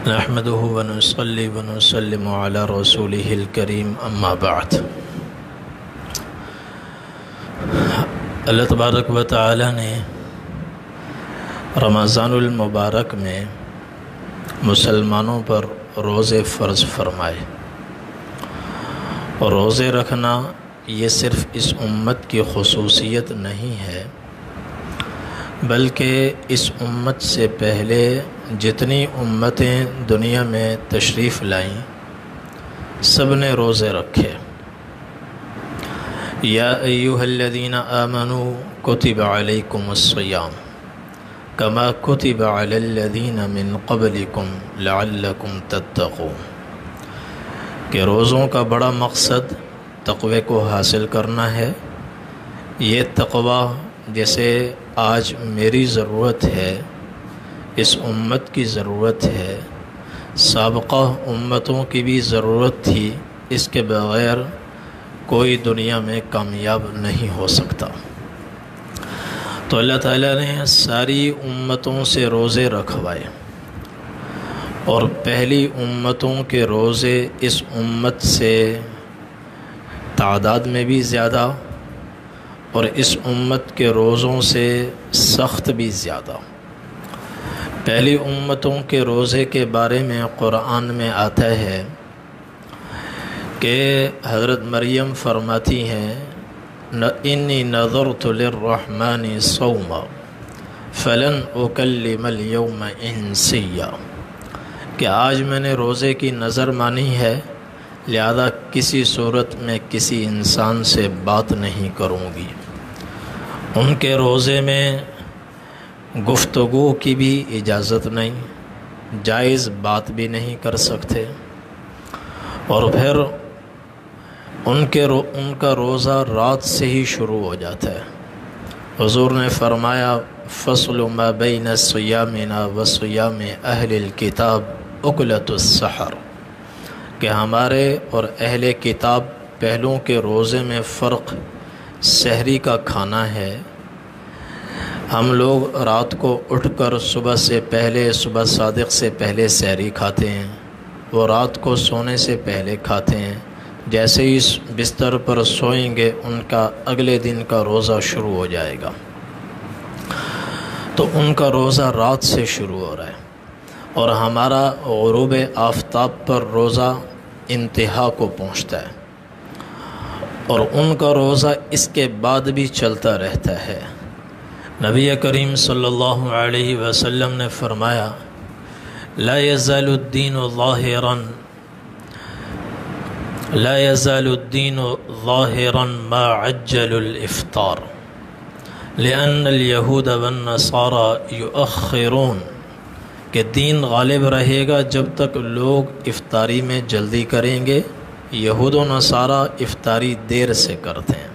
نحمده ونصلي ونسلم على رسوله الكريم اما بعد۔ اللہ تبارک و تعالی نے رمضان المبارک میں مسلمانوں پر روزے فرض فرمائے، اور روزے رکھنا یہ صرف اس امت کی خصوصیت نہیں ہے، بلکہ اس امت سے پہلے جتنی امتیں دنیا میں تشریف لائیں سب نے روزے رکھے۔ یا ایھا الذین آمنوا کتب علیکم الصیام کما کتب علی الذین من قبلکم لعلکم تتقون، کہ روزوں کا بڑا مقصد تقوی کو حاصل کرنا ہے۔ یہ تقوی جیسے آج میری ضرورت ہے، اس امت کی ضرورت ہے، سابقہ امتوں کی بھی ضرورت تھی، اس کے بغیر کوئی دنیا میں کامیاب نہیں ہو سکتا۔ تو اللہ تعالیٰ نے ساری امتوں سے روزے رکھوائے، اور پہلی امتوں کے روزے اس امت سے تعداد میں بھی زیادہ اور اس امت کے روزوں سے سخت بھی زیادہ۔ پہلی امتوں کے روزے کے بارے میں قرآن میں آتا ہے کہ حضرت مریم فرماتی ہیں انی نذرت للرحمن صوما فلن اکلم اليوم انسیا، کہ آج میں نے روزے کی نظر مانی ہے، لہذا کسی صورت میں کسی انسان سے بات نہیں کروں گی۔ ان کے روزے میں گفتگو کی بھی اجازت نہیں، جائز بات بھی نہیں کر سکتے، اور پھر ان کا روزہ رات سے ہی شروع ہو جاتا ہے۔ حضور نے فرمایا فصل ما بین صیامنا و صیام اہل الکتاب اکلۃ السحر، کہ ہمارے اور اہل کتاب پہلوں کے روزے میں فرق سحری کا کھانا ہے۔ ہم لوگ رات کو اٹھ کر صبح صادق سے پہلے سحری کھاتے ہیں، وہ رات کو سونے سے پہلے کھاتے ہیں، جیسے ہی بستر پر سوئیں گے ان کا اگلے دن کا روزہ شروع ہو جائے گا۔ تو ان کا روزہ رات سے شروع ہو رہا ہے، اور ہمارا غروب آفتاب پر روزہ انتہا کو پہنچتا ہے، اور ان کا روزہ اس کے بعد بھی چلتا رہتا ہے۔ نبی کریم صلی اللہ علیہ وسلم نے فرمایا لا يزال الدین ظاہرا ما عجل الافطار لأن اليہود والنصارى یؤخرون، کہ دین غالب رہے گا جب تک لوگ افطاری میں جلدی کریں گے، یہود و نصارہ افطاری دیر سے کرتے ہیں۔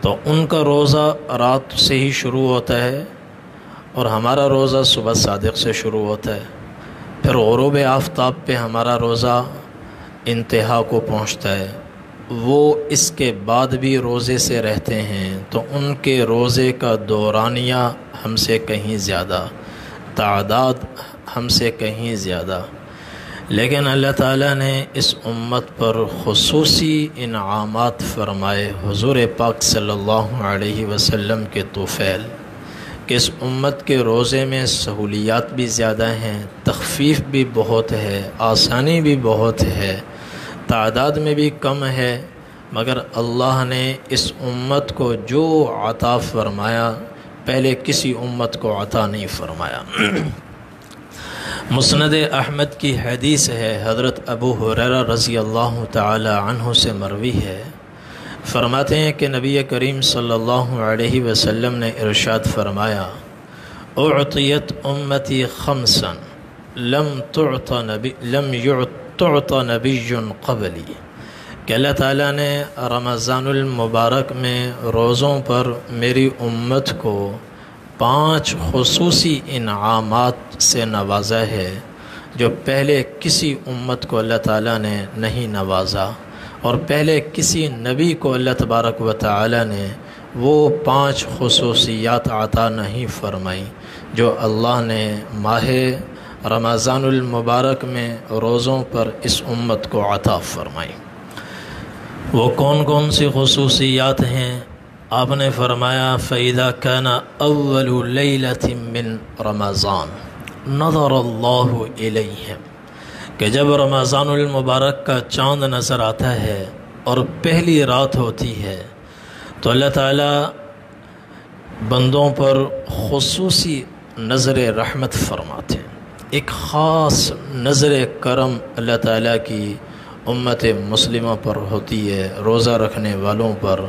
تو ان کا روزہ رات سے ہی شروع ہوتا ہے، اور ہمارا روزہ صبح صادق سے شروع ہوتا ہے، پھر غروب آفتاب پہ ہمارا روزہ انتہا کو پہنچتا ہے۔ وہ اس کے بعد بھی روزے سے رہتے ہیں، تو ان کے روزے کا دورانیہ ہم سے کہیں زیادہ، تعداد ہم سے کہیں زیادہ، لیکن اللہ تعالیٰ نے اس امت پر خصوصی انعامات فرمائے حضور پاک صلی اللہ علیہ وسلم کے طفیل، کہ اس امت کے روزے میں سہولیات بھی زیادہ ہیں، تخفیف بھی بہت ہے، آسانی بھی بہت ہے، تعداد میں بھی کم ہے، مگر اللہ نے اس امت کو جو عطا فرمایا پہلے کسی امت کو عطا نہیں فرمایا۔ مسند احمد کی حدیث ہے، حضرت ابو ہریرہ رضی اللہ تعالی عنہ سے مروی ہے، فرماتے ہیں کہ نبی کریم صلی اللہ علیہ وسلم نے ارشاد فرمایا اعطیت امتی خمسا لم تعط نبی قبلی، کہ اللہ تعالیٰ نے رمضان المبارک میں روزوں پر میری امت کو 5 خصوصی انعامات سے نوازا ہے، جو پہلے کسی امت کو اللہ تعالیٰ نے نہیں نوازا، اور پہلے کسی نبی کو اللہ تبارک و تعالیٰ نے وہ 5 خصوصیات عطا نہیں فرمائی جو اللہ نے ماہ رمضان المبارک میں روزوں پر اس امت کو عطا فرمائی۔ وہ کون کون سی خصوصیات ہیں؟ آپ نے فرمایا فَإِذَا كَانَ أَوَّلُ لَيْلَةٍ مِّن رَمَضان نَظَرَ اللَّهُ إِلَيْهِمْ کہ جب رمضان المبارک کا چاند نظر آتا ہے اور پہلی رات ہوتی ہے تو اللہ تعالیٰ بندوں پر خصوصی نظر رحمت فرماتے ہیں۔ ایک خاص نظر کرم اللہ تعالیٰ کی امت مسلمہ پر ہوتی ہے، روزہ رکھنے والوں پر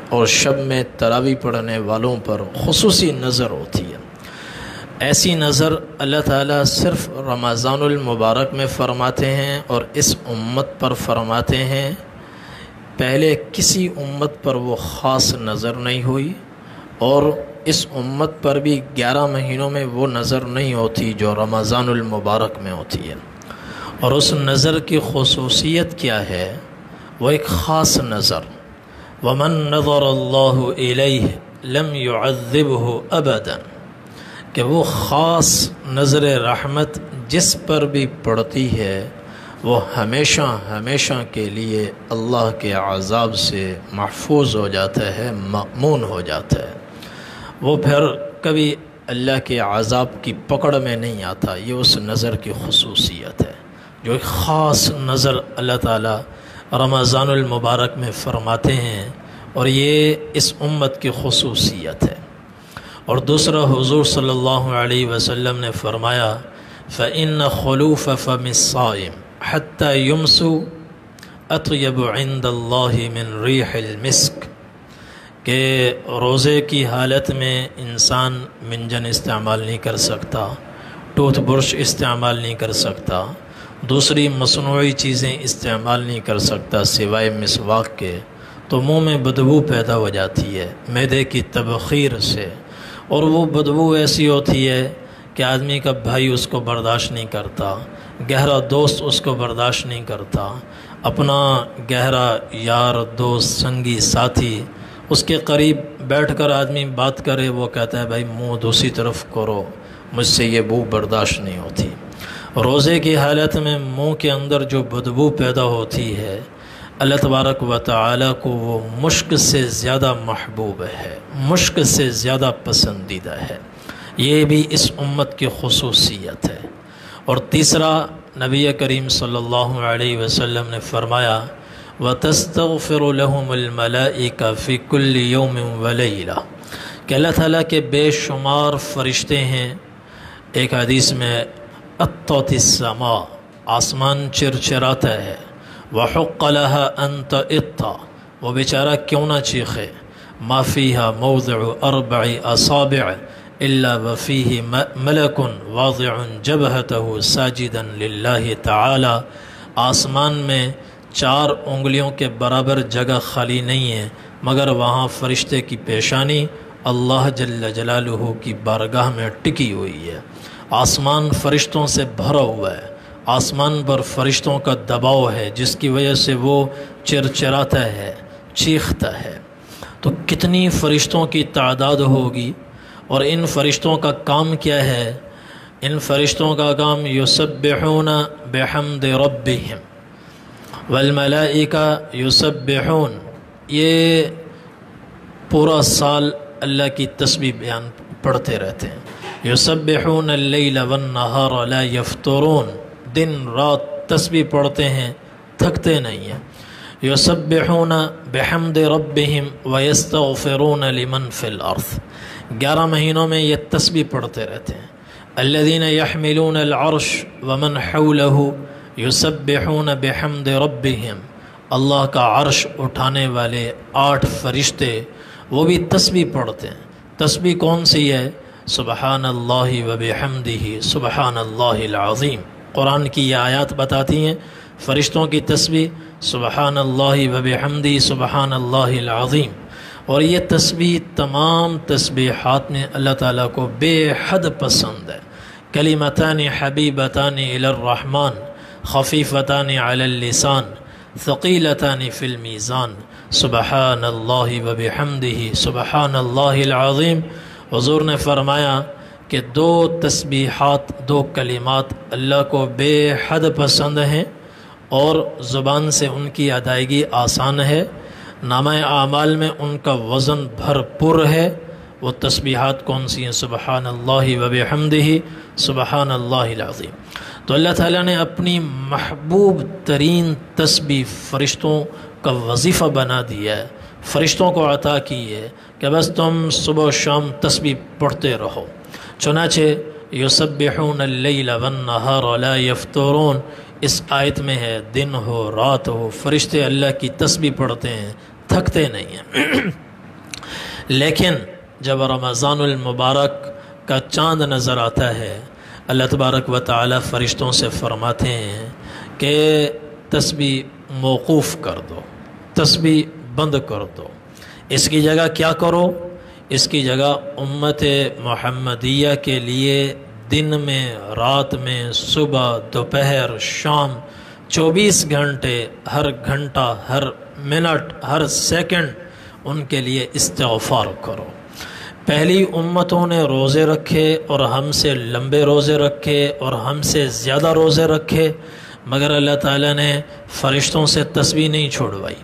اور شب میں تراویح پڑھنے والوں پر خصوصی نظر ہوتی ہے۔ ایسی نظر اللہ تعالیٰ صرف رمضان المبارک میں فرماتے ہیں اور اس امت پر فرماتے ہیں۔ پہلے کسی امت پر وہ خاص نظر نہیں ہوئی اور اس امت پر بھی 11 مہینوں میں وہ نظر نہیں ہوتی جو رمضان المبارک میں ہوتی ہے۔ اور اس نظر کی خصوصیت کیا ہے؟ وہ ایک خاص نظر، وَمَن نَظَرَ اللَّهُ إِلَيْهِ لَمْ يُعَذِّبْهُ أَبَدًا کہ وہ خاص نظر رحمت جس پر بھی پڑتی ہے وہ ہمیشہ ہمیشہ کے لیے اللہ کے عذاب سے محفوظ ہو جاتا ہے، مأمون ہو جاتا ہے، وہ پھر کبھی اللہ کے عذاب کی پکڑ میں نہیں آتا۔ یہ اس نظر کی خصوصیت ہے جو ایک خاص نظر اللہ تعالیٰ رمضان المبارک میں فرماتے ہیں، اور یہ اس امت کی خصوصیت ہے۔ اور دوسرا حضور صلی اللہ علیہ وسلم نے فرمایا فَإِنَّ خُلُوفَ فَمِ الصَّائِمِ حَتَّى يُمْسُوا أَطْيَبُ عِنْدَ اللَّهِ مِنْ رِيحِ الْمِسْكِ کہ روزے کی حالت میں انسان منجن استعمال نہیں کر سکتا، ٹوتھ برش استعمال نہیں کر سکتا، دوسری مصنوعی چیزیں استعمال نہیں کر سکتا سوائے مسواک کے، تو منہ میں بدبو پیدا ہو جاتی ہے معدے کی تبخیر سے، اور وہ بدبو ایسی ہوتی ہے کہ آدمی کا بھائی اس کو برداشت نہیں کرتا، گہرا دوست اس کو برداشت نہیں کرتا، اپنا گہرا یار دوست سنگی ساتھی اس کے قریب بیٹھ کر آدمی بات کرے، وہ کہتا ہے بھائی منہ دوسری طرف کرو، مجھ سے یہ بو برداشت نہیں ہوتی۔ روزے کی حالت میں منہ کے اندر جو بدبو پیدا ہوتی ہے اللہ تبارک و تعالیٰ کو وہ مشک سے زیادہ محبوب ہے، مشک سے زیادہ پسندیدہ ہے۔ یہ بھی اس امت کی خصوصیت ہے۔ اور تیسرا نبی کریم صلی اللہ علیہ وسلم نے فرمایا وَتَسْتَغْفِرُ لَهُمُ الْمَلَائِكَةُ فِي كُلِّ يَوْمٍ وَلَيْلَةٍ کہ اللہ تعالیٰ کے بے شمار فرشتے ہیں۔ ایک حدیث میں اطت السماء آسمان چرچراتا ہے، وَحُقَّ لَهَا أَن تَئِطَّ وہ بیچارہ کیوں نہ چیخے، مَا فِيهَا مَوْضِعُ 4 أَصَابِعَ إِلَّا وَفِيهِ مَلَكٌ وَاضِعٌ جَبْهَتَهُ سَاجِدًا لِلَّهِ تَعَالَى آسمان میں 4 انگلیوں کے برابر جگہ خالی نہیں ہے مگر وہاں فرشتے کی پیشانی اللہ جل جلالہ کی بارگاہ میں ٹکی ہوئی ہے۔ آسمان فرشتوں سے بھرا ہوا ہے، آسمان پر فرشتوں کا دباؤ ہے جس کی وجہ سے وہ چرچراتا ہے، چیختا ہے۔ تو کتنی فرشتوں کی تعداد ہوگی، اور ان فرشتوں کا کام کیا ہے؟ ان فرشتوں کا کام یسبحون بحمد ربہم والملائکہ یسبحون، یہ پورا سال اللہ کی تسبیح بیان پڑھتے رہتے ہیں۔ یسبحون اللیل والنہار لا یفترون، دن رات تسبیح پڑھتے ہیں، تھکتے نہیں ہیں۔ یسبحون بحمد ربہم ویستغفرون لمن فی الارض، 11 مہینوں میں یہ تسبیح پڑھتے رہتے ہیں۔ الذین یحملون العرش ومن حولہ یسبحون بحمد ربہم، اللہ کا عرش اٹھانے والے 8 فرشتے وہ بھی تسبیح پڑھتے ہیں۔ تسبیح کون سی ہے؟ سبحان اللہ وبحمدہ سبحان اللہ العظیم۔ قرآن کی یہ آیات بتاتی ہیں فرشتوں کی تسبیح سبحان اللہ وبحمدہ سبحان اللہ العظیم۔ اور یہ تسبیح تمام تسبیحات میں اللہ تعالیٰ کو بے حد پسند ہے۔ کلمتان حبیبتان الی الرحمن خفیفتان علی اللسان ثقیلتان فی المیزان سبحان اللہ وبحمدہ سبحان اللہ العظیم۔ حضور نے فرمایا کہ دو تسبیحات، دو کلمات اللہ کو بے حد پسند ہیں اور زبان سے ان کی ادائیگی آسان ہے، نامہ اعمال میں ان کا وزن بھرپور ہے۔ وہ تسبیحات کون سی ہیں؟ سبحان اللہ و بحمدہ، سبحان اللہ العظیم۔ تو اللہ تعالیٰ نے اپنی محبوب ترین تسبیح فرشتوں کا وظیفہ بنا دیا ہے، فرشتوں کو عطا کی ہے کہ بس تم صبح و شام تسبیح پڑھتے رہو۔ چنانچہ یسبحون اللیل والنہار لا یفترون، اس آیت میں ہے دن ہو رات ہو فرشتے اللہ کی تسبیح پڑھتے ہیں، تھکتے نہیں ہیں۔ لیکن جب رمضان المبارک کا چاند نظر آتا ہے، اللہ تبارک و تعالی فرشتوں سے فرماتے ہیں کہ تسبیح موقوف کر دو، تسبیح بند کر دو، اس کی جگہ کیا کرو؟ اس کی جگہ امت محمدیہ کے لیے دن میں، رات میں، صبح، دوپہر، شام، 24 گھنٹے، ہر گھنٹہ، ہر منٹ، ہر سیکنڈ ان کے لیے استغفار کرو۔ پہلی امتوں نے روزے رکھے اور ہم سے لمبے روزے رکھے اور ہم سے زیادہ روزے رکھے، مگر اللہ تعالیٰ نے فرشتوں سے تسبیح نہیں چھوڑوائی۔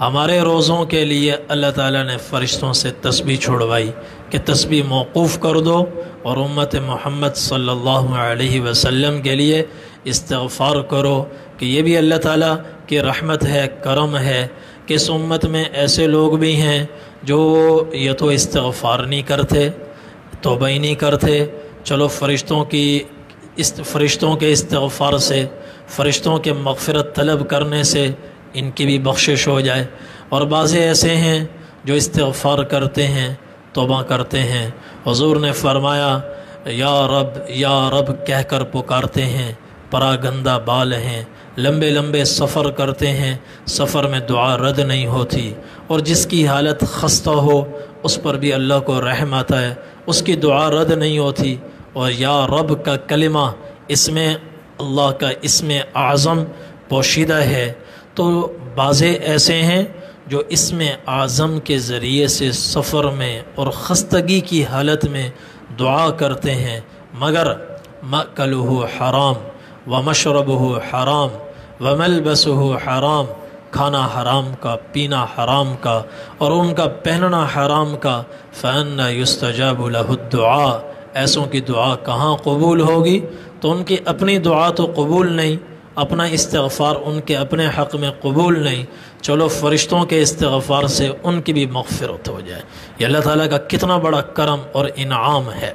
ہمارے روزوں کے لیے اللہ تعالیٰ نے فرشتوں سے تسبیح چھوڑوائی کہ تسبیح موقوف کر دو اور امت محمد صلی اللہ علیہ وسلم کے لیے استغفار کرو، کہ یہ بھی اللہ تعالیٰ کی رحمت ہے، کرم ہے کہ اس امت میں ایسے لوگ بھی ہیں جو یہ تو استغفار نہیں کرتے، توبہ ہی نہیں کرتے۔ چلو فرشتوں کے استغفار سے، فرشتوں کے مغفرت طلب کرنے سے ان کی بھی بخشش ہو جائے۔ اور بعض ایسے ہیں جو استغفار کرتے ہیں، توبہ کرتے ہیں، حضور نے فرمایا یا رب کہہ کر پکارتے ہیں، پراگندہ بال ہیں، لمبے لمبے سفر کرتے ہیں، سفر میں دعا رد نہیں ہوتی، اور جس کی حالت خستہ ہو اس پر بھی اللہ کو رحم آتا ہے، اس کی دعا رد نہیں ہوتی۔ اور یا رب کا کلمہ، اس میں اللہ کا اسم اعظم پوشیدہ ہے۔ تو بعضے ایسے ہیں جو اسم اعظم کے ذریعے سے سفر میں اور خستگی کی حالت میں دعا کرتے ہیں، مگر مأکلہ حرام ومشربہ حرام وملبسہ حرام، کھانا حرام کا، پینا حرام کا، اور ان کا پہننا حرام کا، فأنى يستجاب له الدعاء، ایسوں کی دعا کہاں قبول ہوگی؟ تو ان کی اپنی دعا تو قبول نہیں، اپنا استغفار ان کے اپنے حق میں قبول نہیں، چلو فرشتوں کے استغفار سے ان کی بھی مغفرت ہو جائے۔ یہ اللہ تعالیٰ کا کتنا بڑا کرم اور انعام ہے۔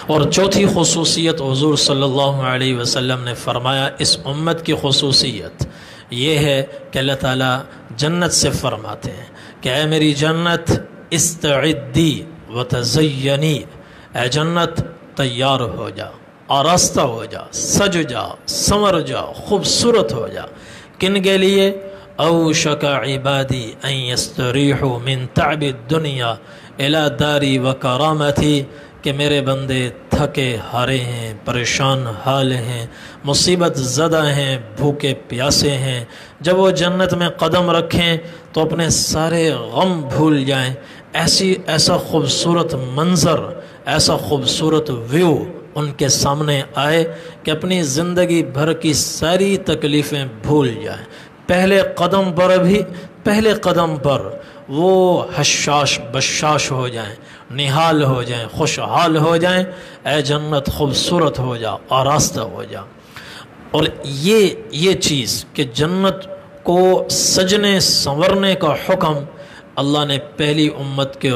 اور چوتھی خصوصیت حضور صلی اللہ علیہ وسلم نے فرمایا، اس امت کی خصوصیت یہ ہے کہ اللہ تعالیٰ جنت سے فرماتے ہیں کہ اے میری جنت استعدی وتزینی، اے جنت تیار ہو جا، آراستہ ہو جا، سج جا، سنور جا، خوبصورت ہو جا۔ کن کے لیے؟ اوشک عبادی ان یستریحوا من تعب الدنیا الی داری وکرامتی، کہ میرے بندے تھکے ہارے ہیں، پریشان حال ہیں، مصیبت زدہ ہیں، بھوکے پیاسے ہیں، جب وہ جنت میں قدم رکھیں تو اپنے سارے غم بھول جائیں، ایسا خوبصورت منظر، ایسا خوبصورت ویو ان کے سامنے آئے کہ اپنی زندگی بھر کی ساری تکلیفیں بھول جائیں۔ پہلے قدم پر وہ حشاش بشاش ہو جائیں، نہال ہو جائیں، خوشحال ہو جائیں، اے جنت خوبصورت ہو جا، آراستہ ہو جا۔ اور یہ چیز کہ جنت کو سجنے سنورنے کا حکم اللہ نے پہلی امت کے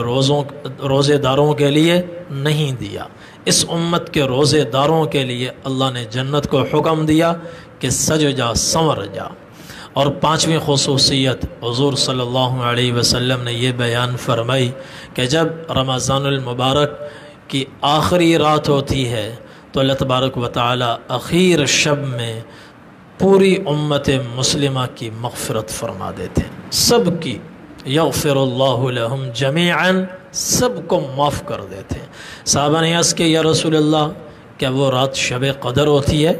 روزے داروں کے لیے نہیں دیا، اس امت کے روزے داروں کے لیے اللہ نے جنت کو حکم دیا کہ سج جا، سنور جا۔ اور پانچویں خصوصیت حضور صلی اللہ علیہ وسلم نے یہ بیان فرمائی کہ جب رمضان المبارک کی آخری رات ہوتی ہے تو اللہ تبارک و تعالی اخیر شب میں پوری امت مسلمہ کی مغفرت فرما دیتے ہیں، سب کی، یغفر اللہ لہم جمیعا، سب کو معاف کر دیتے ہیں۔ صحابہ نے عرض کہ یا رسول اللہ، کیا وہ رات شب قدر ہوتی ہے؟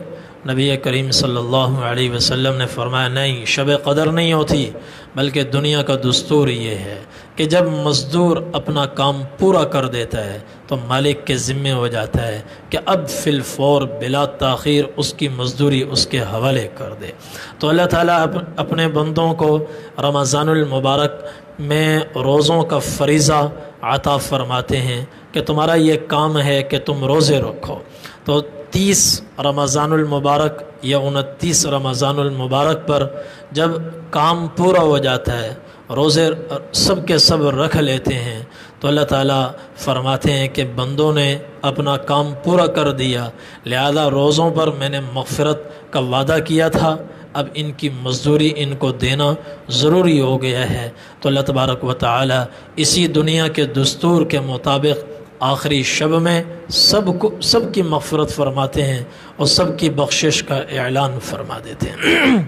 نبی کریم صلی اللہ علیہ وسلم نے فرمایا نہیں، شب قدر نہیں ہوتی، بلکہ دنیا کا دستور یہ ہے کہ جب مزدور اپنا کام پورا کر دیتا ہے تو مالک کے ذمے ہو جاتا ہے کہ اب فی الفور بلا تاخیر اس کی مزدوری اس کے حوالے کر دے۔ تو اللہ تعالیٰ اپنے بندوں کو رمضان المبارک میں روزوں کا فریضہ عطا فرماتے ہیں کہ تمہارا یہ کام ہے کہ تم روزے رکھو۔ تو 30 رمضان المبارک یا 29 رمضان المبارک پر جب کام پورا ہو جاتا ہے، روزے سب کے سب رکھ لیتے ہیں، تو اللہ تعالیٰ فرماتے ہیں کہ بندوں نے اپنا کام پورا کر دیا، لہذا روزوں پر میں نے مغفرت کا وعدہ کیا تھا، اب ان کی مزدوری ان کو دینا ضروری ہو گیا ہے۔ تو اللہ تبارک و تعالیٰ اسی دنیا کے دستور کے مطابق آخری شب میں سب کی مغفرت فرماتے ہیں اور سب کی بخشش کا اعلان فرما دیتے ہیں۔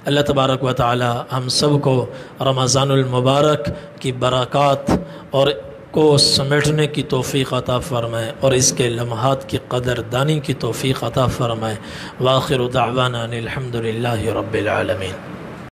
اللہ تبارک و تعالی ہم سب کو رمضان المبارک کی برکات اور کو سمیٹنے کی توفیق عطا فرمائے اور اس کے لمحات کی قدر دانی کی توفیق عطا فرمائے۔ وآخر دعوانا الحمد للہ رب العالمین۔